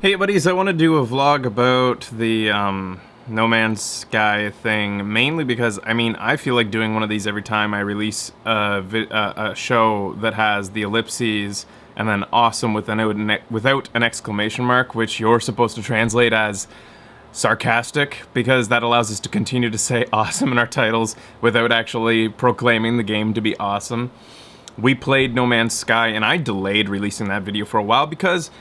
Hey buddies, I want to do a vlog about the No Man's Sky thing, mainly because, I feel like doing one of these every time I release a show that has the ellipses and then awesome without an exclamation mark, which you're supposed to translate as sarcastic, because that allows us to continue to say awesome in our titles without actually proclaiming the game to be awesome. We played No Man's Sky, and I delayed releasing that video for a while because,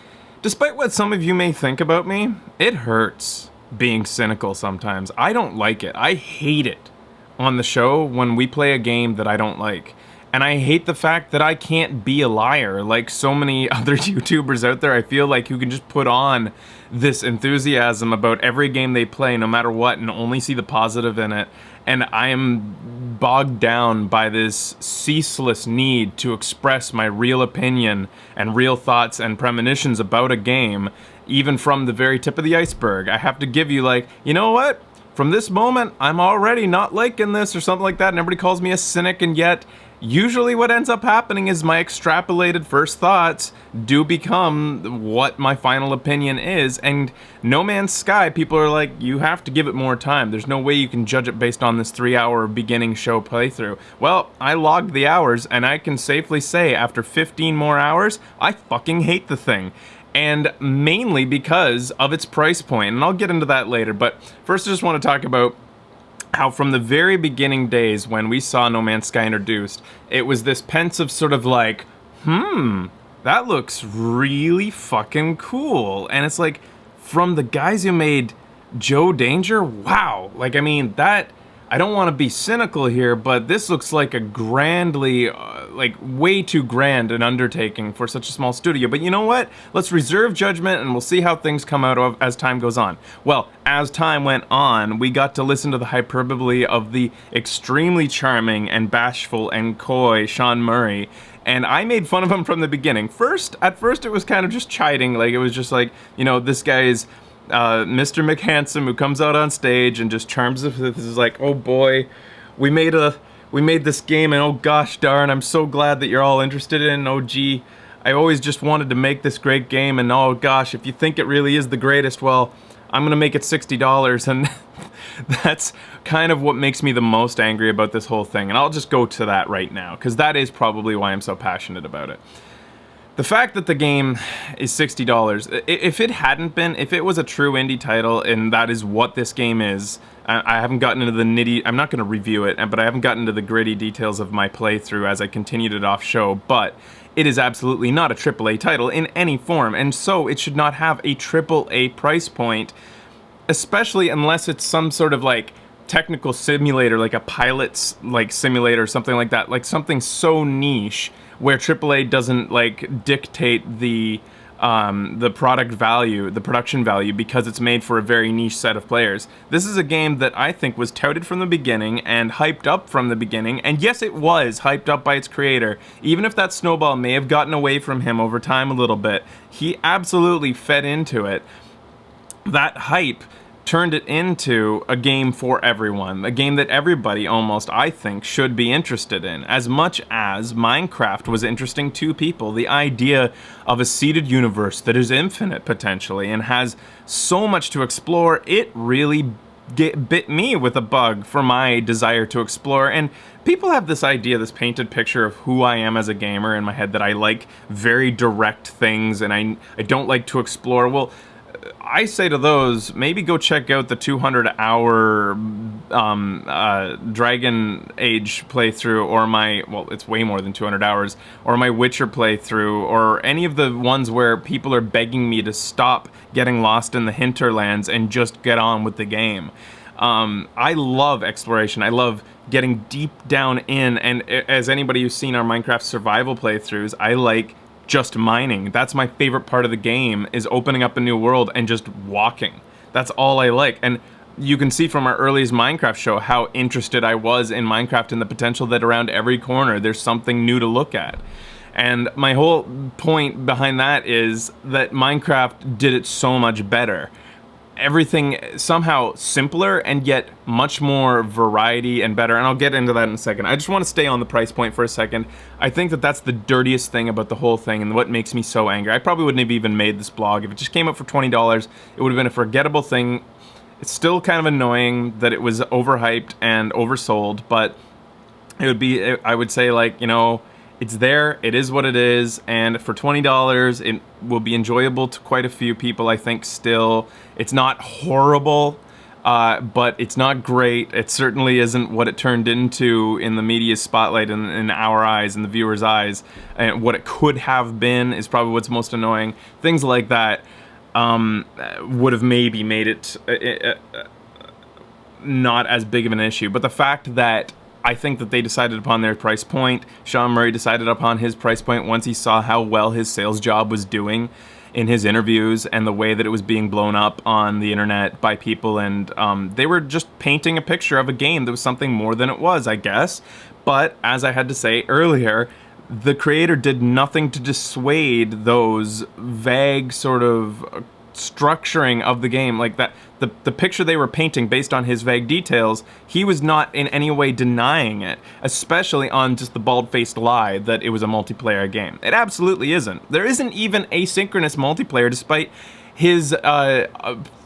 despite what some of you may think about me, it hurts being cynical sometimes. I don't like it. I hate it on the show when we play a game that I don't like. And I hate the fact that I can't be a liar like so many other YouTubers out there, I feel like, who can just put on this enthusiasm about every game they play, no matter what, and only see the positive in it. And I am bogged down by this ceaseless need to express my real opinion and real thoughts and premonitions about a game, even from the very tip of the iceberg. I have to give you, like, you know what? From this moment, I'm already not liking this, or something like that, and everybody calls me a cynic, and yet usually what ends up happening is my extrapolated first thoughts do become what my final opinion is. And No Man's Sky, people are like, you have to give it more time. There's no way you can judge it based on this 3-hour beginning show playthrough. Well, I logged the hours, and I can safely say after 15 more hours, I fucking hate the thing. And mainly because of its price point, and I'll get into that later. But first I just want to talk about how from the very beginning days when we saw No Man's Sky introduced, it was this pensive sort of like, that looks really fucking cool. And it's like, from the guys who made Joe Danger, wow. Like, I mean, that, I don't want to be cynical here, but this looks like a grandly, like way too grand an undertaking for such a small studio. But you know what? Let's reserve judgment and we'll see how things come out of as time goes on. Well, as time went on, we got to listen to the hyperbole of the extremely charming and bashful and coy Sean Murray. And I made fun of him from the beginning. At first it was kind of just chiding, like it was just like, you know, this guy is Mr. McHandsome who comes out on stage and just charms us. This is like, oh boy, we made this game, and oh gosh darn, I'm so glad that you're all interested in. Oh gee, I always just wanted to make this great game, and oh gosh, if you think it really is the greatest, well, I'm gonna make it $60, and that's kind of what makes me the most angry about this whole thing. And I'll just go to that right now, because that is probably why I'm so passionate about it. The fact that the game is $60, if it hadn't been, if it was a true indie title and that is what this game is, I haven't gotten into the I'm not going to review it, but I haven't gotten into the gritty details of my playthrough as I continued it off show, but it is absolutely not a AAA title in any form, and so it should not have a AAA price point, especially unless it's some sort of like technical simulator, like a pilot's like simulator or something like that, like something so niche where AAA doesn't like dictate the product value, the production value, because it's made for a very niche set of players. This is a game that I think was touted from the beginning and hyped up from the beginning, and yes, it was hyped up by its creator. Even if that snowball may have gotten away from him over time a little bit, he absolutely fed into it. That hype turned it into a game for everyone, a game that everybody almost, I think, should be interested in. As much as Minecraft was interesting to people, the idea of a seeded universe that is infinite potentially and has so much to explore, it really bit me with a bug for my desire to explore. And people have this idea, this painted picture of who I am as a gamer in my head, that I like very direct things and I don't like to explore. Well, I say to those, maybe go check out the 200-hour Dragon Age playthrough, or well, it's way more than 200 hours, or my Witcher playthrough, or any of the ones where people are begging me to stop getting lost in the hinterlands and just get on with the game. I love exploration. I love getting deep down in, and as anybody who's seen our Minecraft survival playthroughs, I like just mining. That's my favorite part of the game, is opening up a new world and just walking. That's all I like. And you can see from our earliest Minecraft show how interested I was in Minecraft and the potential that around every corner there's something new to look at. And my whole point behind that is that Minecraft did it so much better. everything somehow simpler and yet much more variety and better. And I'll get into that in a second. I just want to stay on the price point for a second. I think that that's the dirtiest thing about the whole thing and what makes me so angry. I probably wouldn't have even made this blog if it just came up for $20. It would have been a forgettable thing. It's still kind of annoying that it was overhyped and oversold, but it would be, I would say, like, you know, it's there, it is what it is, and for $20, it will be enjoyable to quite a few people, I think, still. It's not horrible, but it's not great. It certainly isn't what it turned into in the media spotlight, in our eyes, in the viewers' eyes. And what it could have been is probably what's most annoying. Things like that would have maybe made it not as big of an issue. But the fact that I think that they decided upon their price point. Sean Murray decided upon his price point once he saw how well his sales job was doing in his interviews and the way that it was being blown up on the internet by people. And they were just painting a picture of a game that was something more than it was, I guess. But as I had to say earlier, the creator did nothing to dissuade those vague sort of structuring of the game, like that the picture they were painting based on his vague details. He was not in any way denying it, especially on just the bald-faced lie that it was a multiplayer game. It absolutely isn't. There isn't even asynchronous multiplayer, despite his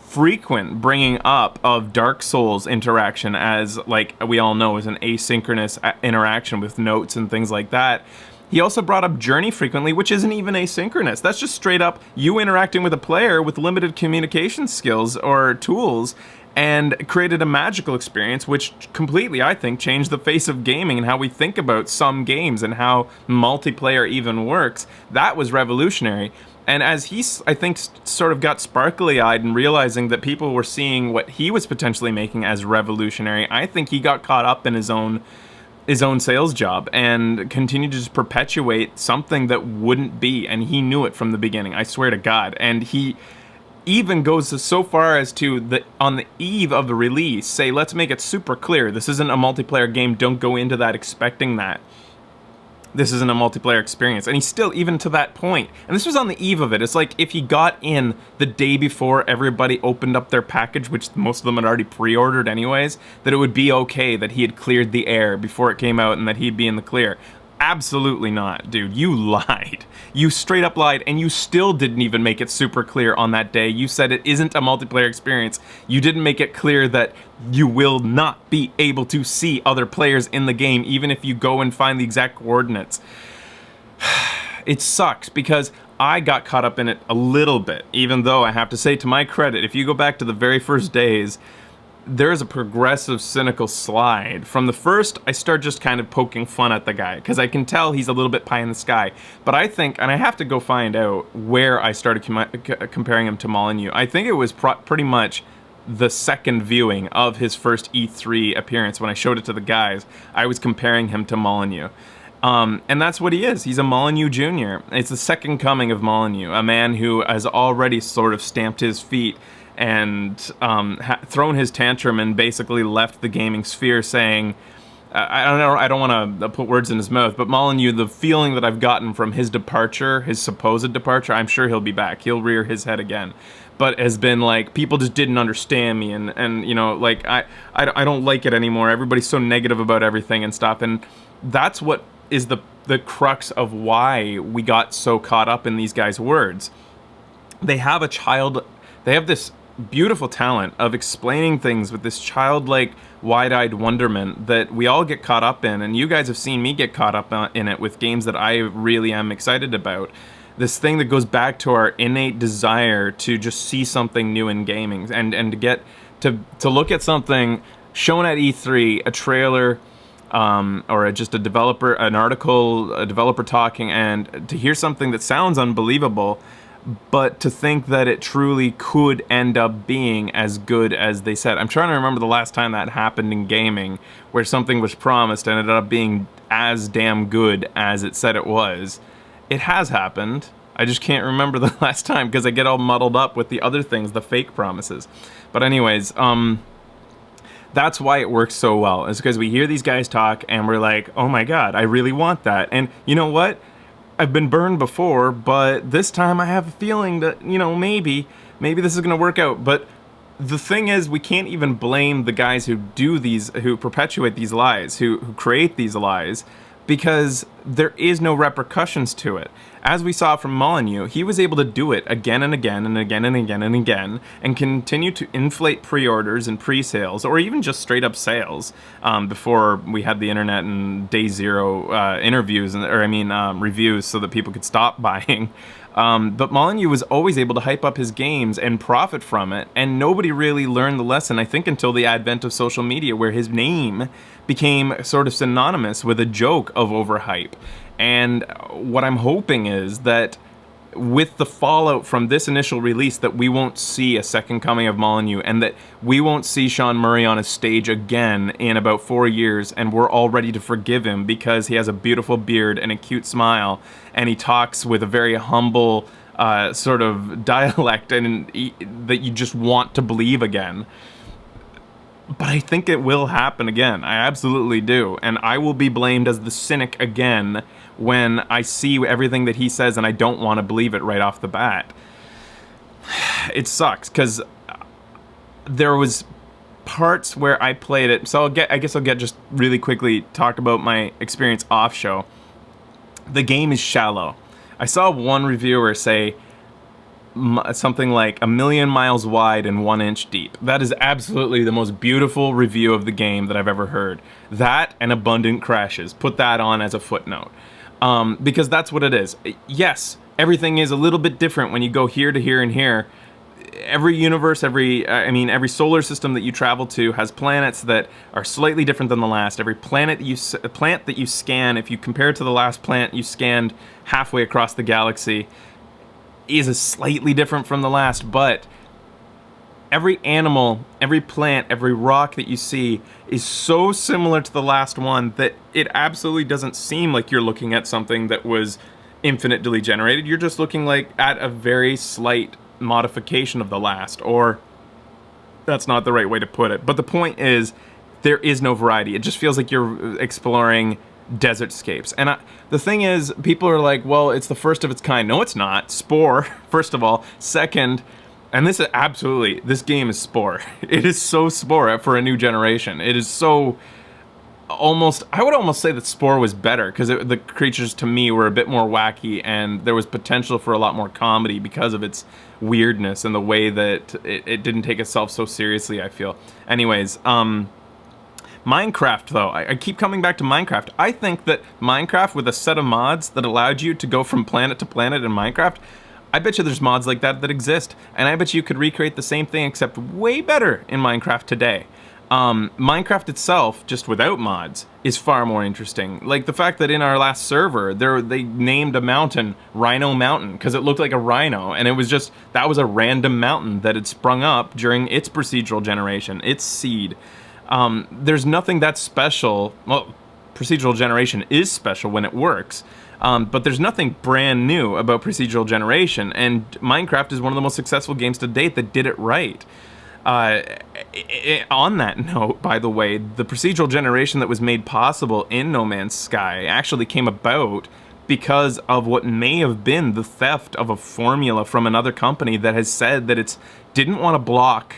frequent bringing up of Dark Souls interaction as, like we all know, is an asynchronous interaction with notes and things like that. He also brought up Journey frequently, which isn't even asynchronous. That's just straight up you interacting with a player with limited communication skills or tools, and created a magical experience, which completely, I think, changed the face of gaming and how we think about some games and how multiplayer even works. That was revolutionary. And as he, I think, sort of got sparkly-eyed and realizing that people were seeing what he was potentially making as revolutionary, I think he got caught up in his own sales job and continued to just perpetuate something that wouldn't be, and he knew it from the beginning, I swear to God. And he even goes so far as to, on the eve of the release, say, let's make it super clear, this isn't a multiplayer game, don't go into that expecting that. This isn't a multiplayer experience. And he's still, even to that point, and this was on the eve of it, it's like if he got in the day before everybody opened up their package, which most of them had already pre-ordered anyways, that it would be okay that he had cleared the air before it came out and that he'd be in the clear. Absolutely not, dude. You lied. You straight up lied, and you still didn't even make it super clear on that day. You said it isn't a multiplayer experience. You didn't make it clear that you will not be able to see other players in the game, even if you go and find the exact coordinates. It sucks, because I got caught up in it a little bit, even though I have to say, to my credit, if you go back to the very first days, there's a progressive cynical slide. From the first, I start just kind of poking fun at the guy, because I can tell he's a little bit pie in the sky. But I think, and I have to go find out where I started comparing him to Molyneux. I think it was pretty much the second viewing of his first E3 appearance. When I showed it to the guys, I was comparing him to Molyneux. And that's what he is. He's a Molyneux Jr. It's the second coming of Molyneux, a man who has already sort of stamped his feet and thrown his tantrum and basically left the gaming sphere, saying, I don't want to put words in his mouth, but Molyneux, the feeling that I've gotten from his departure, his supposed departure, I'm sure he'll be back. He'll rear his head again. But has been like, people just didn't understand me, and you know, like, I don't like it anymore. Everybody's so negative about everything and stuff, and that's what is the crux of why we got so caught up in these guys' words. They have this beautiful talent of explaining things with this childlike, wide-eyed wonderment that we all get caught up in, and you guys have seen me get caught up in it with games that I really am excited about. This thing that goes back to our innate desire to just see something new in gaming, and to get to look at something shown at E3, a trailer, or just an article, a developer talking, and to hear something that sounds unbelievable, but to think that it truly could end up being as good as they said. I'm trying to remember the last time that happened in gaming, where something was promised and ended up being as damn good as it said it was. It has happened. I just can't remember the last time, because I get all muddled up with the other things, the fake promises. But anyways, that's why it works so well. It's because we hear these guys talk and we're like, oh my god, I really want that. And you know what? I've been burned before, but this time I have a feeling that, you know, maybe this is going to work out. But the thing is, we can't even blame the guys who perpetuate these lies, who create these lies, because there is no repercussions to it. As we saw from Molyneux, he was able to do it again and again and again and again and again, and continue to inflate pre-orders and pre-sales, or even just straight up sales, before we had the internet and day zero interviews, reviews, so that people could stop buying. But Molyneux was always able to hype up his games and profit from it, and nobody really learned the lesson, I think, until the advent of social media, where his name became sort of synonymous with a joke of overhype. And what I'm hoping is that with the fallout from this initial release, that we won't see a second coming of Molyneux, and that we won't see Sean Murray on a stage again in about 4 years, and we're all ready to forgive him because he has a beautiful beard and a cute smile, and he talks with a very humble sort of dialect, and that you just want to believe again. But I think it will happen again. I absolutely do. And I will be blamed as the cynic again when I see everything that he says and I don't want to believe it right off the bat. It sucks, because there was parts where I played it. So I guess I'll get just really quickly talk about my experience off show. The game is shallow. I saw one reviewer say something like 1,000,000 miles wide and 1 inch deep. That is absolutely the most beautiful review of the game that I've ever heard. That and abundant crashes. Put that on as a footnote. Because that's what it is. Yes, everything is a little bit different when you go here to here and here. Every universe, every solar system that you travel to has planets that are slightly different than the last. Every plant that you scan, if you compare it to the last planet you scanned halfway across the galaxy, is slightly different from the last, but every animal, every plant, every rock that you see is so similar to the last one that it absolutely doesn't seem like you're looking at something that was infinitely generated. You're just looking like at a very slight modification of the last, or that's not the right way to put it. But the point is, there is no variety. It just feels like you're exploring desertscapes. And the thing is, people are like, well, it's the first of its kind. No, it's not. Spore, first of all. Second, and this game is Spore. It is so Spore for a new generation. It is so I would almost say that Spore was better, because the creatures to me were a bit more wacky, and there was potential for a lot more comedy because of its weirdness and the way that it didn't take itself so seriously, I feel. Anyways, Minecraft, though, I keep coming back to Minecraft. I think that Minecraft, with a set of mods that allowed you to go from planet to planet in Minecraft, I bet you there's mods like that exist, and I bet you could recreate the same thing except way better in Minecraft today. Minecraft itself, just without mods, is far more interesting. Like the fact that in our last server, they named a mountain Rhino Mountain because it looked like a rhino, and that was a random mountain that had sprung up during its procedural generation, its seed. There's nothing that special. Well, procedural generation is special when it works, but there's nothing brand new about procedural generation, and Minecraft is one of the most successful games to date that did it right. On that note, by the way, the procedural generation that was made possible in No Man's Sky actually came about because of what may have been the theft of a formula from another company that has said that it didn't want to block.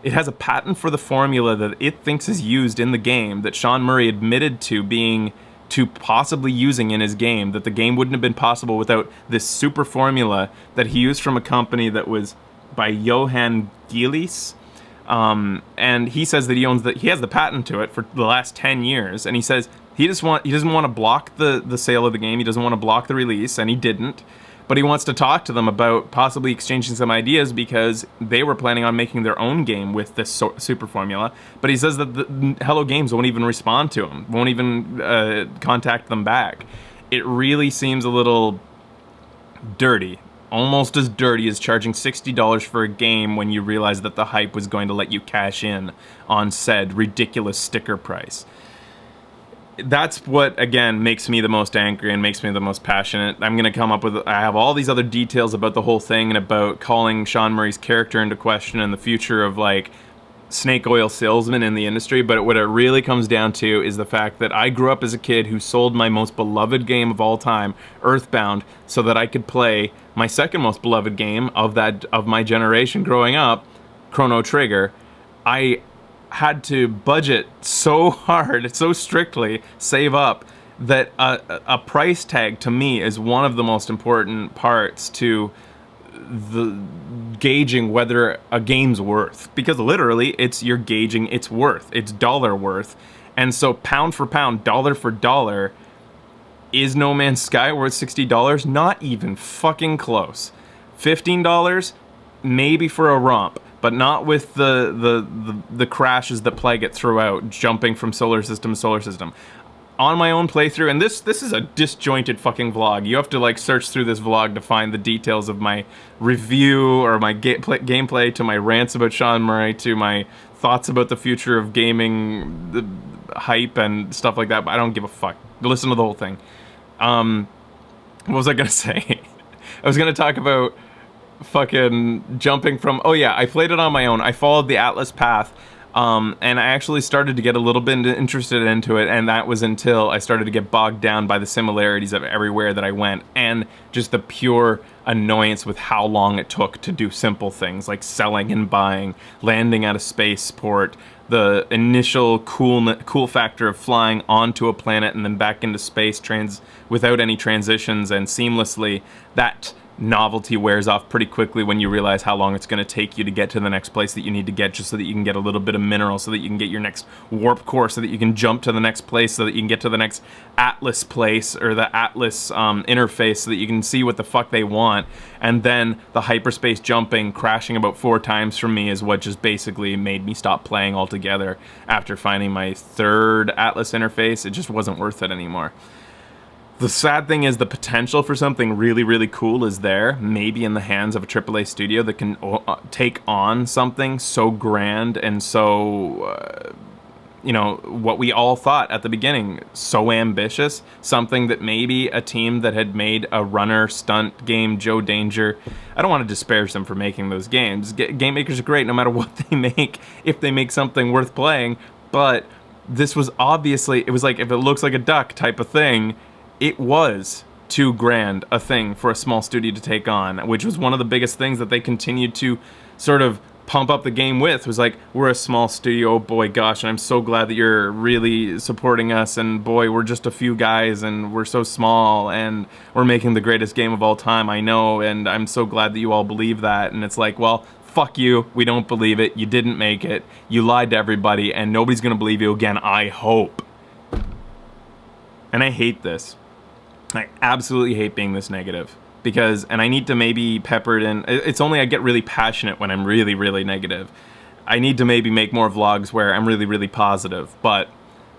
It has a patent for the formula that it thinks is used in the game, that Sean Murray admitted to possibly using in his game, that the game wouldn't have been possible without this super formula that he used from a company that was by Johan Gielis. And he says that he has the patent to it for the last 10 years, and he says he doesn't want to block the sale of the game, he doesn't want to block the release, and he didn't. But he wants to talk to them about possibly exchanging some ideas because they were planning on making their own game with this super formula. But he says that the Hello Games won't even respond to him, won't even contact them back. It really seems a little dirty. Almost as dirty as charging $60 for a game when you realize that the hype was going to let you cash in on said ridiculous sticker price. That's what, again, makes me the most angry and makes me the most passionate. I have all these other details about the whole thing and about calling Sean Murray's character into question and the future of, like, snake oil salesman in the industry, but what it really comes down to is the fact that I grew up as a kid who sold my most beloved game of all time, Earthbound, so that I could play my second most beloved game of my generation growing up, Chrono Trigger, I had to budget so hard, so strictly, save up, that a price tag to me is one of the most important parts to the gauging whether a game's worth, because literally you're gauging its worth, its dollar worth. And so pound for pound, dollar for dollar, is No Man's Sky worth $60? Not even fucking close. $15 maybe for a romp, but not with the crashes that plague it throughout, jumping from solar system to solar system. On my own playthrough, and this is a disjointed fucking vlog. You have to like search through this vlog to find the details of my review or my gameplay, to my rants about Sean Murray, to my thoughts about the future of gaming, the hype and stuff like that. But I don't give a fuck. Listen to the whole thing. What was I gonna say? I was gonna talk about fucking jumping from. Oh yeah, I played it on my own. I followed the Atlas path. And I actually started to get a little bit interested into it, and that was until I started to get bogged down by the similarities of everywhere that I went, and just the pure annoyance with how long it took to do simple things like selling and buying, landing at a spaceport, the initial cool factor of flying onto a planet and then back into space without any transitions and seamlessly. That novelty wears off pretty quickly when you realize how long it's going to take you to get to the next place that you need to get, just so that you can get a little bit of mineral, so that you can get your next warp core, so that you can jump to the next place, so that you can get to the next Atlas place or the Atlas interface, so that you can see what the fuck they want. And then the hyperspace jumping, crashing about 4 times from me, is what just basically made me stop playing altogether. After finding my 3rd Atlas interface, it just wasn't worth it anymore. The sad thing is the potential for something really, really cool is there, maybe in the hands of a AAA studio that can take on something so grand and so, what we all thought at the beginning, so ambitious, something that maybe a team that had made a runner stunt game, Joe Danger, I don't want to disparage them for making those games. Game makers are great no matter what they make, if they make something worth playing, but this was obviously, it was like, if it looks like a duck type of thing, it was too grand a thing for a small studio to take on, which was one of the biggest things that they continued to sort of pump up the game with, was like, we're a small studio, boy gosh, and I'm so glad that you're really supporting us, and boy, we're just a few guys, and we're so small, and we're making the greatest game of all time, I know, and I'm so glad that you all believe that. And it's like, well, fuck you, we don't believe it, you didn't make it, you lied to everybody, and nobody's gonna believe you again, I hope. And I hate this. I absolutely hate being this negative, because, and I need to maybe pepper it in, it's only I get really passionate when I'm really, really negative. I need to maybe make more vlogs where I'm really, really positive, but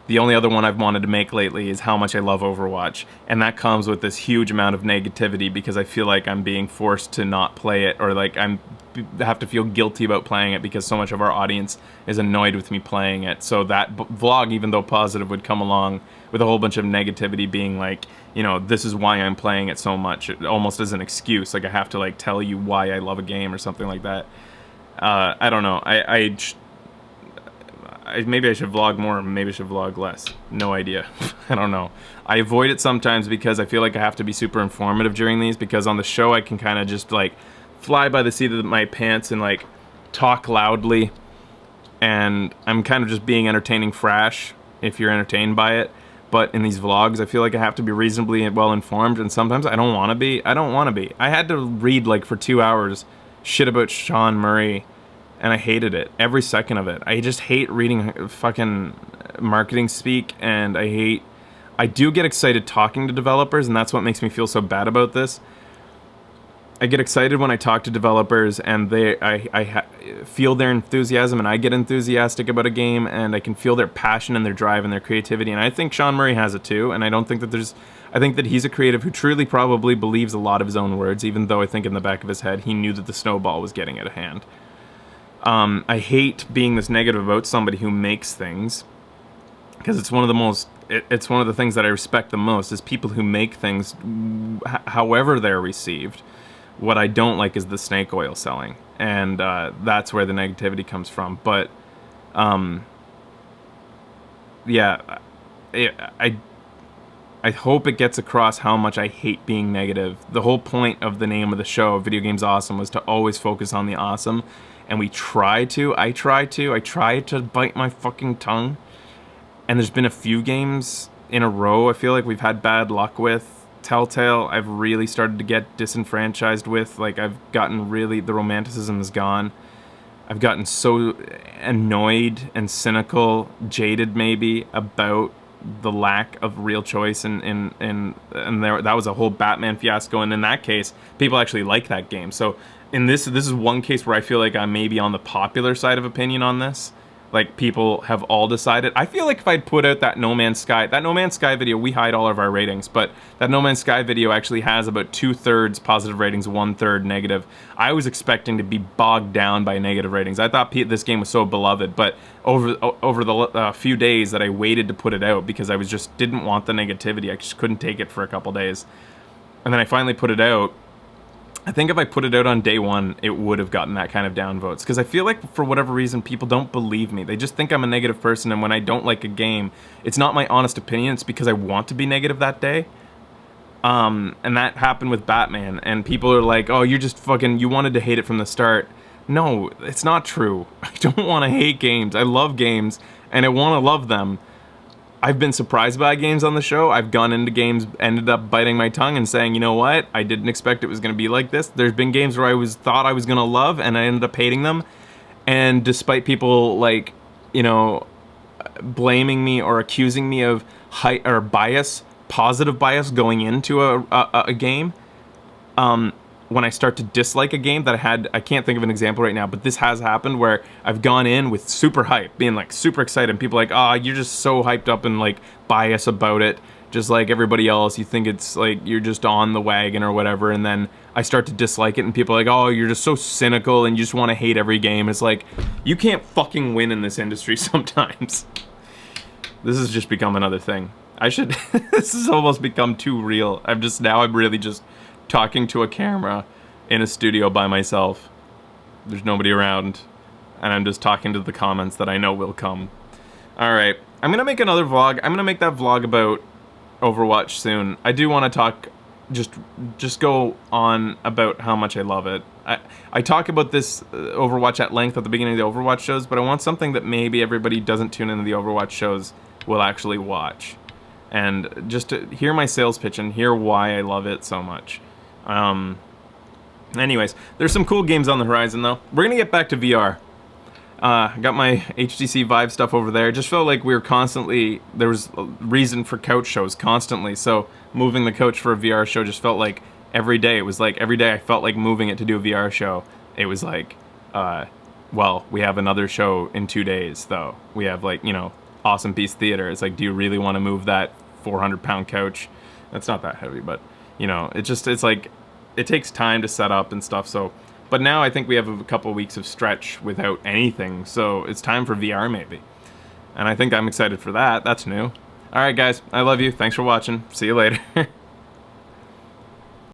the only other one I've wanted to make lately is how much I love Overwatch, and that comes with this huge amount of negativity, because I feel like I'm being forced to not play it, or like I have to feel guilty about playing it because so much of our audience is annoyed with me playing it. So that vlog, even though positive, would come along with a whole bunch of negativity, being like, this is why I'm playing it so much, almost as an excuse, like I have to like tell you why I love a game or something like that. I don't know, maybe I should vlog more, maybe I should vlog less. No idea. I don't know. I avoid it sometimes because I feel like I have to be super informative during these, because on the show I can kind of just like fly by the seat of my pants and like talk loudly, and I'm kind of just being entertaining fresh if you're entertained by it. But in these vlogs, I feel like I have to be reasonably well informed, and sometimes I don't want to be. I had to read like for 2 hours shit about Sean Murray, and I hated it, every second of it. I just hate reading fucking marketing speak, and I do get excited talking to developers, and that's what makes me feel so bad about this. I get excited when I talk to developers, and I feel their enthusiasm, and I get enthusiastic about a game, and I can feel their passion and their drive and their creativity, and I think Sean Murray has it too, and I don't think that I think that he's a creative who truly probably believes a lot of his own words, even though I think in the back of his head he knew that the snowball was getting out of hand. I hate being this negative about somebody who makes things, because it's one of the things that I respect the most, is people who make things however they're received. What I don't like is the snake oil selling, and that's where the negativity comes from. But yeah, I hope it gets across how much I hate being negative. The whole point of the name of the show, Video Games Awesome, was to always focus on the awesome. And I try to bite my fucking tongue. And there's been a few games in a row I feel like we've had bad luck with. Telltale, I've really started to get disenfranchised with. Like, I've gotten really, the romanticism is gone. I've gotten so annoyed and cynical, jaded maybe, about the lack of real choice, and that was a whole Batman fiasco, and in that case, people actually like that game. So in this is one case where I feel like I'm maybe on the popular side of opinion on this. Like, people have all decided. I feel like if I'd put out that No Man's Sky video, we hide all of our ratings, but that No Man's Sky video actually has about 2/3 positive ratings, 1/3 negative. I was expecting to be bogged down by negative ratings. I thought this game was so beloved, but over the few days that I waited to put it out, because I didn't want the negativity, I just couldn't take it for a couple days. And then I finally put it out. I think if I put it out on day one, it would have gotten that kind of downvotes. Because I feel like, for whatever reason, people don't believe me. They just think I'm a negative person, and when I don't like a game, it's not my honest opinion, it's because I want to be negative that day. And that happened with Batman, and people are like, oh, you're just fucking, you wanted to hate it from the start. No, it's not true. I don't want to hate games. I love games, and I want to love them. I've been surprised by games on the show. I've gone into games, ended up biting my tongue and saying, you know what? I didn't expect it was going to be like this. There's been games where thought I was going to love, and I ended up hating them. And despite people, like, you know, blaming me or accusing me of positive bias going into a game, when I start to dislike a game that I can't think of an example right now, but this has happened where I've gone in with super hype, being like super excited, and people are like, oh, you're just so hyped up and like biased about it, just like everybody else. You think it's like you're just on the wagon or whatever, and then I start to dislike it, and people are like, oh, you're just so cynical and you just want to hate every game. It's like, you can't fucking win in this industry sometimes. This has just become another thing. This has almost become too real. I'm really just talking to a camera in a studio by myself. There's nobody around, and I'm just talking to the comments that I know will come. Alright, I'm gonna make another vlog. I'm gonna make that vlog about Overwatch soon. I do want to talk, just go on about how much I love it. I talk about this Overwatch at length at the beginning of the Overwatch shows, but I want something that maybe everybody who doesn't tune into the Overwatch shows will actually watch. And just to hear my sales pitch and hear why I love it so much. Anyways, there's some cool games on the horizon, though. We're gonna get back to VR. Got my HTC Vive stuff over there. Just felt like we were constantly, there was a reason for couch shows constantly, so moving the couch for a VR show just felt like every day. It was like every day I felt like moving it to do a VR show. It was like, well, we have another show in 2 days, though. We have, like, you know, Awesome Piece Theater. It's like, do you really want to move that 400-pound couch? That's not that heavy, but, you know, it's like, it takes time to set up and stuff, so. But now I think we have a couple weeks of stretch without anything, so it's time for VR maybe. And I think I'm excited for that. That's new. Alright guys, I love you. Thanks for watching. See you later.